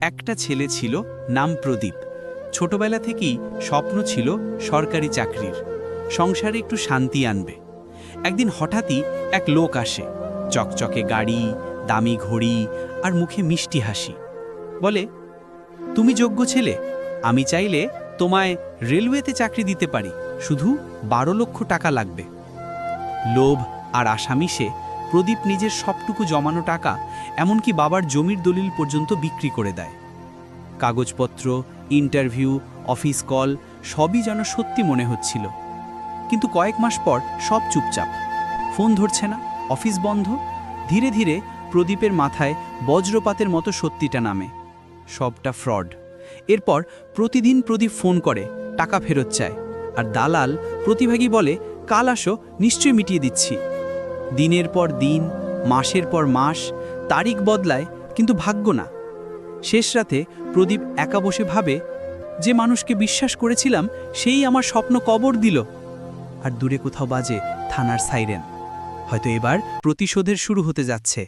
একটা ছেলে ছিল, নাম প্রদীপ। ছোটবেলা থেকেই স্বপ্ন ছিল সরকারি চাকরির, সংসারে একটু শান্তি আনবে। একদিন হঠাৎই এক লোক আসে, চকচকে গাড়ি, দামি ঘড়ি আর মুখে মিষ্টি হাসি। বলে, তুমি যোগ্য ছেলে, আমি চাইলে তোমায় রেলওয়েতে চাকরি দিতে পারি, শুধু 12 লক্ষ টাকা লাগবে। লোভ আর আশা মিশে প্রদীপ নিজের সবটুকু জমানো টাকা, এমনকি বাবার জমির দলিল পর্যন্ত বিক্রি করে দেয়। কাগজপত্র, ইন্টারভিউ, অফিস কল সবই যেন সত্যি মনে হচ্ছিল। কিন্তু কয়েক মাস পর সব চুপচাপ, ফোন ধরছে না, অফিস বন্ধ। ধীরে ধীরে প্রদীপের মাথায় বজ্রপাতের মতো সত্যিটা নামে, সবটা ফ্রড। এরপর প্রতিদিন প্রদীপ ফোন করে, টাকা ফেরত চায়, আর দালাল প্রতিভাগী বলে, কাল আসো, নিশ্চয়ই মিটিয়ে দিচ্ছি। দিনের পর দিন, মাসের পর মাস, তারিখ বদলায়, কিন্তু ভাগ্য না। শেষ রাতে প্রদীপ একা বসে ভাবে, যে মানুষকে বিশ্বাস করেছিলাম সেই আমার স্বপ্ন কবর দিল। আর দূরে কোথাও বাজে থানার সাইরেন। হয়তো এবার প্রতিশোধের শুরু হতে যাচ্ছে।